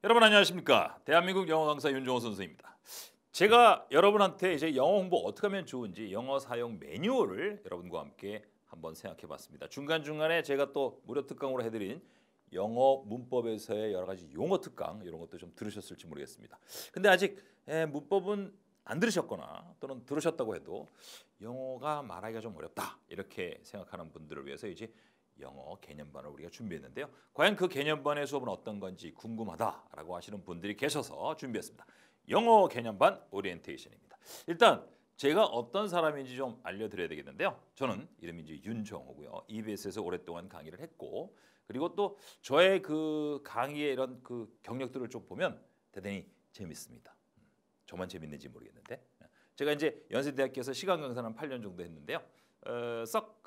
여러분 안녕하십니까? 대한민국 영어 강사 윤종호 선생입니다. 제가 여러분한테 이제 영어 공부 어떻게 하면 좋은지 영어 사용 매뉴얼을 여러분과 함께 한번 생각해봤습니다. 중간중간에 제가 또 무료 특강으로 해드린 영어 문법에서의 여러 가지 용어 특강 이런 것도 좀 들으셨을지 모르겠습니다. 근데 아직 문법은 안 들으셨거나 또는 들으셨다고 해도 영어가 말하기가 좀 어렵다 이렇게 생각하는 분들을 위해서 이제 영어 개념반을 우리가 준비했는데요. 과연 그 개념반의 수업은 어떤 건지 궁금하다라고 하시는 분들이 계셔서 준비했습니다. 영어 개념반 오리엔테이션입니다. 일단 제가 어떤 사람인지 좀 알려드려야 되겠는데요. 저는 이름이 이제 윤정호고요. EBS에서 오랫동안 강의를 했고 그리고 또 저의 그 강의의 이런 그 경력들을 좀 보면 대단히 재밌습니다. 저만 재밌는지 모르겠는데 제가 이제 연세대학교에서 시간 강사는 8년 정도 했는데요. 썩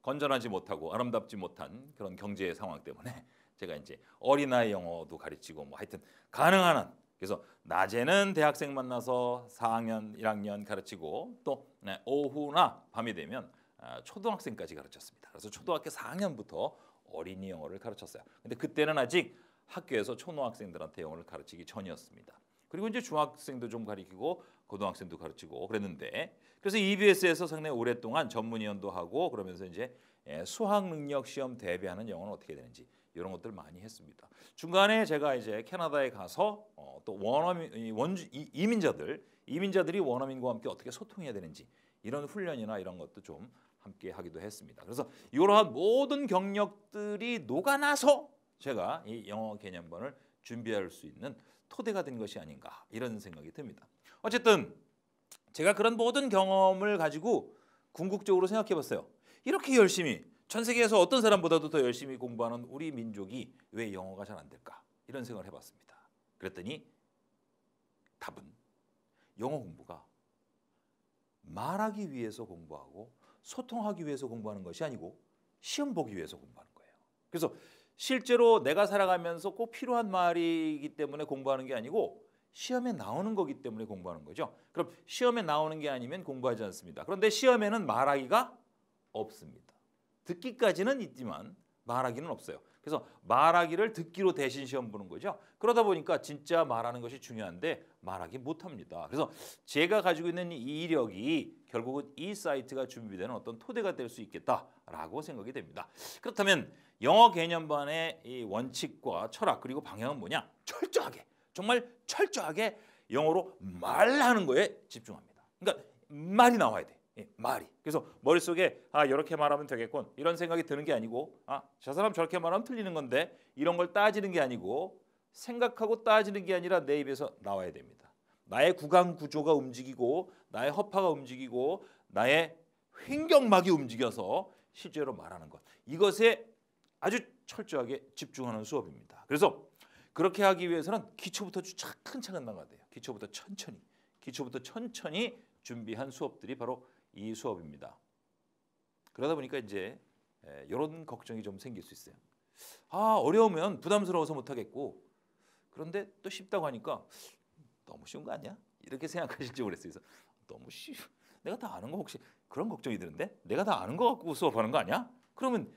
건전하지 못하고 아름답지 못한 그런 경제 상황 때문에 제가 이제 어린아이 영어도 가르치고 뭐 하여튼 가능한 한 그래서 낮에는 대학생 만나서 4학년, 1학년 가르치고 또 오후나 밤이 되면 초등학생까지 가르쳤습니다. 그래서 초등학교 4학년부터 어린이 영어를 가르쳤어요. 근데 그때는 아직 학교에서 초등학생들한테 영어를 가르치기 전이었습니다. 그리고 이제 중학생도 좀 가르치고 고등학생도 가르치고 그랬는데 그래서 EBS에서 상당히 오랫동안 전문위원도 하고 그러면서 이제 수학 능력 시험 대비하는 영어는 어떻게 되는지 이런 것들 많이 했습니다. 중간에 제가 이제 캐나다에 가서 또 이민자들이 원어민과 함께 어떻게 소통해야 되는지 이런 훈련이나 이런 것도 좀 함께 하기도 했습니다. 그래서 이러한 모든 경력들이 녹아나서 제가 이 영어 개념반을 준비할 수 있는 토대가 된 것이 아닌가 이런 생각이 듭니다. 어쨌든 제가 그런 모든 경험을 가지고 궁극적으로 생각해 봤어요. 이렇게 열심히 전 세계에서 어떤 사람보다도 더 열심히 공부하는 우리 민족이 왜 영어가 잘 안 될까? 이런 생각을 해봤습니다. 그랬더니 답은 영어 공부가 말하기 위해서 공부하고 소통하기 위해서 공부하는 것이 아니고 시험 보기 위해서 공부하는 거예요. 그래서 실제로 내가 살아가면서 꼭 필요한 말이기 때문에 공부하는 게 아니고 시험에 나오는 거기 때문에 공부하는 거죠. 그럼 시험에 나오는 게 아니면 공부하지 않습니다. 그런데 시험에는 말하기가 없습니다. 듣기까지는 있지만 말하기는 없어요. 그래서 말하기를 듣기로 대신 시험 보는 거죠. 그러다 보니까 진짜 말하는 것이 중요한데 말하기 못합니다. 그래서 제가 가지고 있는 이 이력이 결국은 이 사이트가 준비되는 어떤 토대가 될 수 있겠다라고 생각이 됩니다. 그렇다면 영어 개념반의 이 원칙과 철학 그리고 방향은 뭐냐? 철저하게 정말 철저하게 영어로 말하는 거에 집중합니다. 그러니까 말이 나와야 돼. 말이. 그래서 머릿속에 이렇게 말하면 되겠군 이런 생각이 드는 게 아니고 저 사람 저렇게 말하면 틀리는 건데 이런 걸 따지는 게 아니고 생각하고 따지는 게 아니라 내 입에서 나와야 됩니다. 나의 구강 구조가 움직이고 나의 허파가 움직이고 나의 횡격막이 움직여서 실제로 말하는 것. 이것에 아주 철저하게 집중하는 수업입니다. 그래서 그렇게 하기 위해서는 기초부터 차근차근 나가야 돼요. 기초부터 천천히 준비한 수업들이 바로 이 수업입니다. 그러다 보니까 이제 이런 걱정이 좀 생길 수 있어요. 어려우면 부담스러워서 못하겠고 그런데 또 쉽다고 하니까 너무 쉬운 거 아니야? 이렇게 생각하실지 모르겠어요. 그래서 너무 쉬워. 내가 다 아는 거 혹시 그런 걱정이 드는데 내가 다 아는 거 갖고 수업하는 거 아니야? 그러면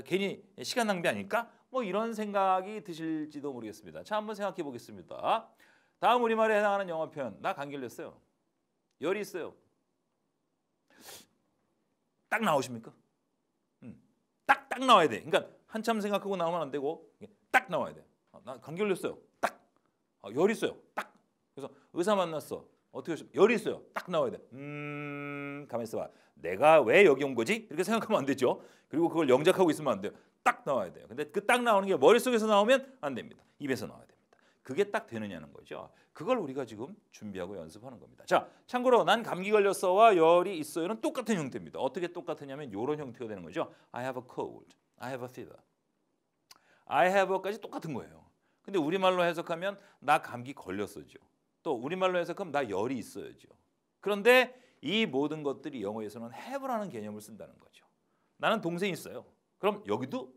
괜히 시간 낭비 아닐까? 뭐 이런 생각이 드실지도 모르겠습니다. 자, 한번 생각해 보겠습니다. 다음 우리말에 해당하는 영어 표현. 나 감기 걸렸어요. 열이 있어요. 딱 나오십니까? 딱 나와야 돼. 그러니까 한참 생각하고 나오면 안 되고 딱 나와야 돼. 나 감기 걸렸어요. 딱. 열이 있어요. 딱. 그래서 의사 만났어. 어떻게 하시? 열이 있어요. 딱 나와야 돼. 가만 있어봐. 내가 왜 여기 온 거지? 이렇게 생각하면 안 되죠. 그리고 그걸 영작하고 있으면 안 돼요. 딱 나와야 돼요. 근데 그 딱 나오는 게 머릿속에서 나오면 안 됩니다. 입에서 나와야 됩니다. 그게 딱 되느냐는 거죠. 그걸 우리가 지금 준비하고 연습하는 겁니다. 자, 참고로 난 감기 걸렸어와 열이 있어요는 똑같은 형태입니다. 어떻게 똑같으냐면 이런 형태가 되는 거죠. I have a cold. I have a fever. I have까지 똑같은 거예요. 근데 우리말로 해석하면 나 감기 걸렸어죠. 또 우리말로 해석하면 나 열이 있어야죠. 그런데 이 모든 것들이 영어에서는 have라는 개념을 쓴다는 거죠. 나는 동생이 있어요. 그럼 여기도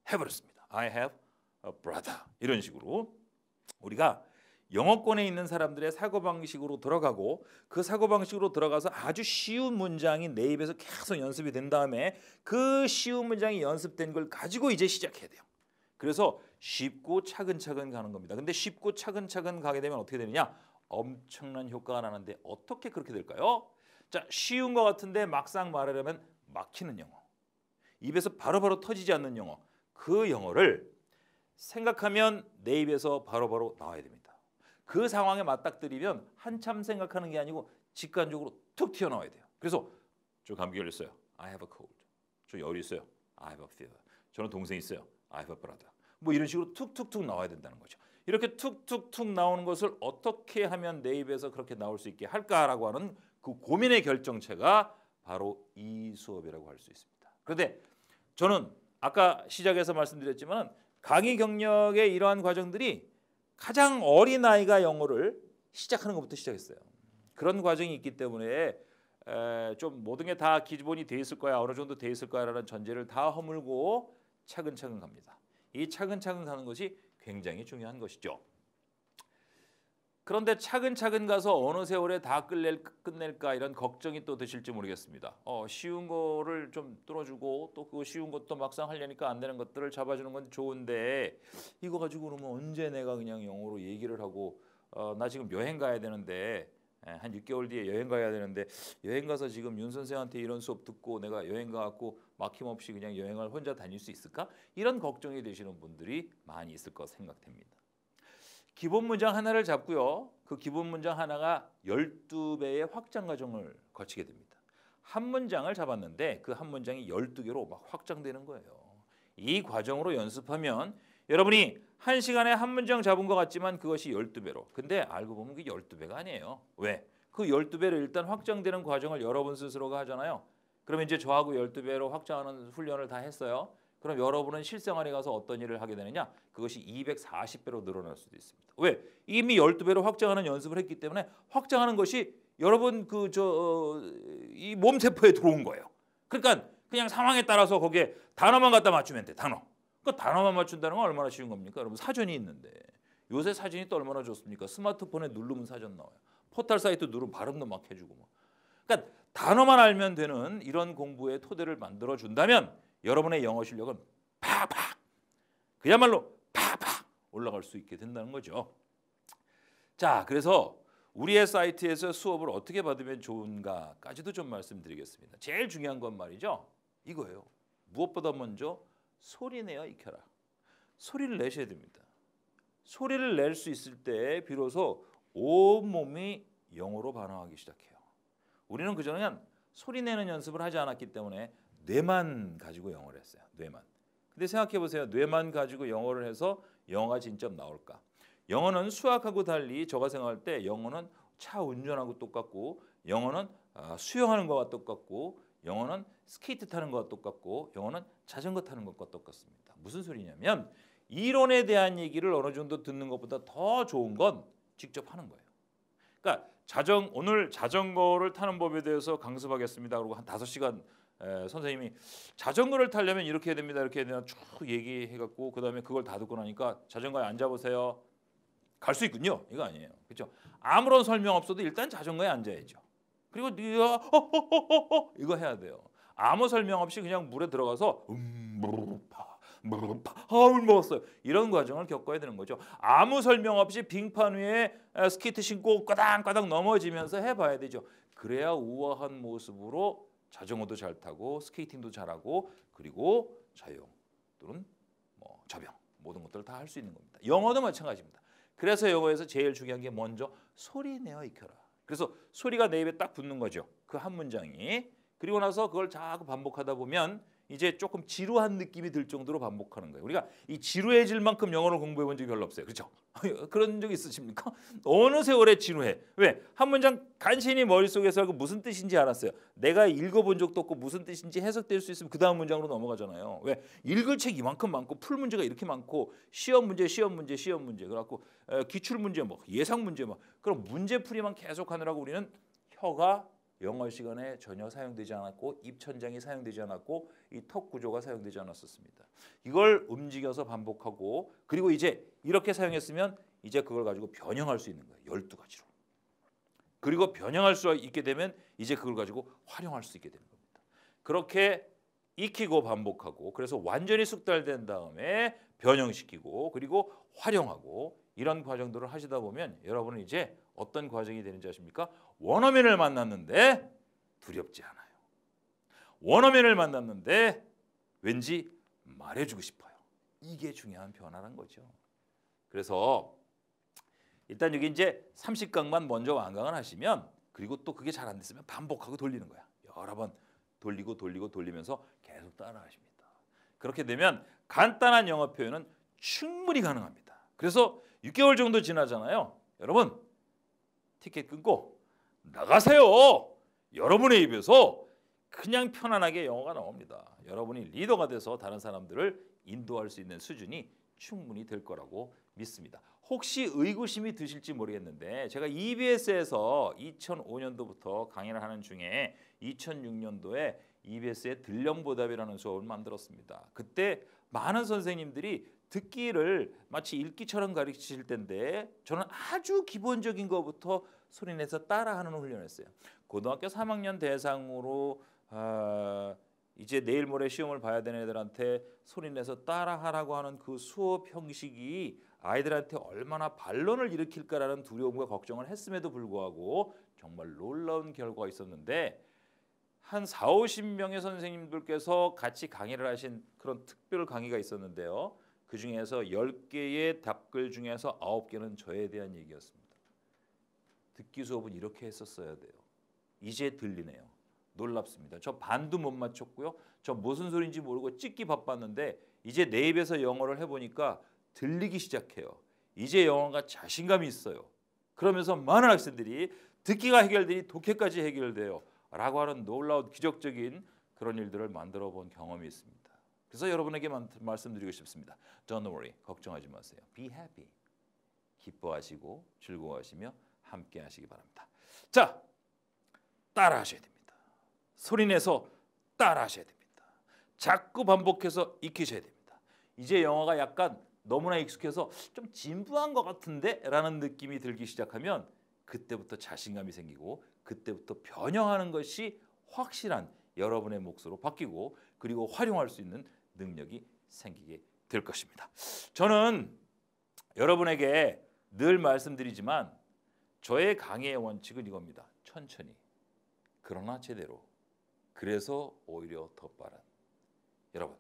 have를 씁니다. I have a brother. 이런 식으로 우리가 영어권에 있는 사람들의 사고방식으로 들어가고 그 사고방식으로 들어가서 아주 쉬운 문장이 내 입에서 계속 연습이 된 다음에 그 쉬운 문장이 연습된 걸 가지고 이제 시작해야 돼요. 그래서 쉽고 차근차근 가는 겁니다. 근데 쉽고 차근차근 가게 되면 어떻게 되느냐? 엄청난 효과가 나는데 어떻게 그렇게 될까요? 자, 쉬운 것 같은데 막상 말하려면 막히는 영어. 입에서 바로바로 터지지 않는 영어. 그 영어를 생각하면 내 입에서 바로바로 나와야 됩니다. 그 상황에 맞닥뜨리면 한참 생각하는 게 아니고 직관적으로 툭 튀어나와야 돼요. 그래서 저 감기 걸렸어요. I have a cold. 저 열이 있어요. I have a fever. 저는 동생이 있어요. I have a brother. 뭐 이런 식으로 툭툭툭 나와야 된다는 거죠. 이렇게 툭툭툭 나오는 것을 어떻게 하면 내 입에서 그렇게 나올 수 있게 할까라고 하는 그 고민의 결정체가 바로 이 수업이라고 할 수 있습니다. 그런데 저는 아까 시작에서 말씀드렸지만 강의 경력의 이러한 과정들이 가장 어린 아이가 영어를 시작하는 것부터 시작했어요. 그런 과정이 있기 때문에 좀 모든 게 다 기본이 돼 있을 거야, 어느 정도 돼 있을 거야라는 전제를 다 허물고 차근차근 갑니다. 이 차근차근 가는 것이 굉장히 중요한 것이죠. 그런데 차근차근 가서 어느 세월에 다 끝낼까 이런 걱정이 또 드실지 모르겠습니다. 쉬운 거를 좀 뚫어주고 또 그 쉬운 것도 막상 하려니까 안 되는 것들을 잡아주는 건 좋은데 이거 가지고 그러면 언제 내가 그냥 영어로 얘기를 하고 나 지금 여행 가야 되는데 한 6개월 뒤에 여행 가야 되는데 여행 가서 지금 윤 선생한테 이런 수업 듣고 내가 여행 가갖고 막힘없이 그냥 여행을 혼자 다닐 수 있을까? 이런 걱정이 되시는 분들이 많이 있을 거 생각됩니다. 기본 문장 하나를 잡고요. 그 기본 문장 하나가 12배의 확장 과정을 거치게 됩니다. 한 문장을 잡았는데 그 한 문장이 12개로 막 확장되는 거예요. 이 과정으로 연습하면 여러분이 한 시간에 한 문장 잡은 것 같지만 그것이 12배로. 근데 알고 보면 그게 12배가 아니에요. 왜? 그 12배로 일단 확장되는 과정을 여러분 스스로가 하잖아요. 그러면 이제 저하고 12배로 확장하는 훈련을 다 했어요. 그럼 여러분은 실생활에 가서 어떤 일을 하게 되느냐? 그것이 240배로 늘어날 수도 있습니다. 왜? 이미 12배로 확장하는 연습을 했기 때문에 확장하는 것이 여러분 이 몸세포에 들어온 거예요. 그러니까 그냥 상황에 따라서 거기에 단어만 갖다 맞추면 돼. 단어. 그 단어만 맞춘다는 건 얼마나 쉬운 겁니까? 여러분 사전이 있는데. 요새 사전이 또 얼마나 좋습니까? 스마트폰에 누르면 사전 나와요. 포털 사이트 누르면 발음도 막 해주고. 그러니까 단어만 알면 되는 이런 공부의 토대를 만들어 준다면 여러분의 영어 실력은 팍팍 그야말로 팍팍 올라갈 수 있게 된다는 거죠. 자, 그래서 우리의 사이트에서 수업을 어떻게 받으면 좋은가까지도 좀 말씀드리겠습니다. 제일 중요한 건 말이죠. 이거예요. 무엇보다 먼저 소리 내어 익혀라. 소리를 내셔야 됩니다. 소리를 낼 수 있을 때 비로소 온몸이 영어로 반응하기 시작해요. 우리는 그전엔 소리 내는 연습을 하지 않았기 때문에 뇌만 가지고 영어를 했어요. 뇌만. 근데 생각해 보세요. 뇌만 가지고 영어를 해서 영어가 진짜 나올까? 영어는 수학하고 달리 제가 생각할 때 영어는 차 운전하고 똑같고 영어는 수영하는 것과 똑같고 영어는 스케이트 타는 것과 똑같고 영어는 자전거 타는 것과 똑같습니다. 무슨 소리냐면 이론에 대한 얘기를 어느 정도 듣는 것보다 더 좋은 건 직접 하는 거예요. 그러니까 오늘 자전거를 타는 법에 대해서 강습하겠습니다. 그리고 한 5시간 선생님이 자전거를 타려면 이렇게 해야 됩니다. 이렇게 해야 되나 쭉 얘기해갖고 그다음에 그걸 다 듣고 나니까 자전거에 앉아보세요. 갈 수 있군요. 이거 아니에요. 그렇죠? 아무런 설명 없어도 일단 자전거에 앉아야죠. 그리고 네가 이거 해야 돼요. 아무 설명 없이 그냥 물에 들어가서 물 먹었어요. 이런 과정을 겪어야 되는 거죠. 아무 설명 없이 빙판 위에 스케이트 신고 까당까당 넘어지면서 해봐야 되죠. 그래야 우아한 모습으로 자전거도 잘 타고 스케이팅도 잘하고 그리고 자영 또는 접영 모든 것들을 다 할 수 있는 겁니다. 영어도 마찬가지입니다. 그래서 영어에서 제일 중요한 게 먼저 소리 내어 익혀라. 그래서 소리가 내 입에 딱 붙는 거죠. 그 한 문장이. 그리고 나서 그걸 자꾸 반복하다 보면 이제 조금 지루한 느낌이 들 정도로 반복하는 거예요. 우리가 이 지루해질 만큼 영어를 공부해 본 적이 별로 없어요. 그렇죠? 그런 적 있으십니까? 어느 세월에 지루해. 왜? 한 문장 간신히 머릿속에서 무슨 뜻인지 알았어요. 내가 읽어본 적도 없고 무슨 뜻인지 해석될 수 있으면 그 다음 문장으로 넘어가잖아요. 왜? 읽을 책 이만큼 많고 풀 문제가 이렇게 많고 시험 문제 그래갖고 기출 문제 예상 문제 그럼 문제풀이만 계속 하느라고 우리는 혀가 영어 시간에 전혀 사용되지 않았고 입천장이 사용되지 않았고 이 턱 구조가 사용되지 않았었습니다. 이걸 움직여서 반복하고 그리고 이제 이렇게 사용했으면 이제 그걸 가지고 변형할 수 있는 거예요. 12가지로. 그리고 변형할 수 있게 되면 이제 그걸 가지고 활용할 수 있게 되는 겁니다. 그렇게 익히고 반복하고 그래서 완전히 숙달된 다음에 변형시키고 그리고 활용하고 이런 과정들을 하시다 보면 여러분은 이제 어떤 과정이 되는지 아십니까? 원어민을 만났는데 두렵지 않아요. 원어민을 만났는데 왠지 말해주고 싶어요. 이게 중요한 변화란 거죠. 그래서 일단 여기 이제 30강만 먼저 완강을 하시면 그리고 또 그게 잘 안 됐으면 반복하고 돌리는 거야. 여러 번 돌리고 돌리면서 계속 따라 하십니다. 그렇게 되면 간단한 영어 표현은 충분히 가능합니다. 그래서 6개월 정도 지나잖아요. 여러분 티켓 끊고 나가세요. 여러분의 입에서 그냥 편안하게 영어가 나옵니다. 여러분이 리더가 돼서 다른 사람들을 인도할 수 있는 수준이 충분히 될 거라고 믿습니다. 혹시 의구심이 드실지 모르겠는데 제가 EBS에서 2005년도부터 강의를 하는 중에 2006년도에 EBS의 들령보답이라는 수업을 만들었습니다. 그때 많은 선생님들이 듣기를 마치 읽기처럼 가르치실 텐데 저는 아주 기본적인 것부터 소리내서 따라하는 훈련을 했어요. 고등학교 3학년 대상으로 이제 내일 모레 시험을 봐야 되는 애들한테 소리내서 따라하라고 하는 그 수업 형식이 아이들한테 얼마나 반론을 일으킬까라는 두려움과 걱정을 했음에도 불구하고 정말 놀라운 결과가 있었는데 한 4, 50명의 선생님들께서 같이 강의를 하신 그런 특별 강의가 있었는데요. 그중에서 10개의 답글 중에서 9개는 저에 대한 얘기였습니다. 듣기 수업은 이렇게 했었어야 돼요. 이제 들리네요. 놀랍습니다. 저 반도 못 맞췄고요. 저 무슨 소리인지 모르고 찍기 바빴는데 이제 내 입에서 영어를 해보니까 들리기 시작해요. 이제 영어가 자신감이 있어요. 그러면서 많은 학생들이 듣기가 해결되니 독해까지 해결돼요. 라고 하는 놀라운 기적적인 그런 일들을 만들어 본 경험이 있습니다. 그래서 여러분에게 말씀드리고 싶습니다. Don't worry. 걱정하지 마세요. Be happy. 기뻐하시고 즐거워하시며 함께 하시기 바랍니다. 자, 따라 하셔야 됩니다. 소리내서 따라 하셔야 됩니다. 자꾸 반복해서 익히셔야 됩니다. 이제 영어가 약간 너무나 익숙해서 좀 진부한 것 같은데 라는 느낌이 들기 시작하면 그때부터 자신감이 생기고 그때부터 변형하는 것이 확실한 여러분의 몫으로 바뀌고 그리고 활용할 수 있는 능력이 생기게 될 것입니다. 저는 여러분에게 늘 말씀드리지만 저의 강의의 원칙은 이겁니다. 천천히 그러나 제대로 그래서 오히려 더 빠른 여러분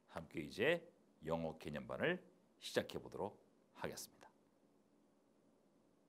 함께 이제 영어 개념반을 시작해 보도록 하겠습니다.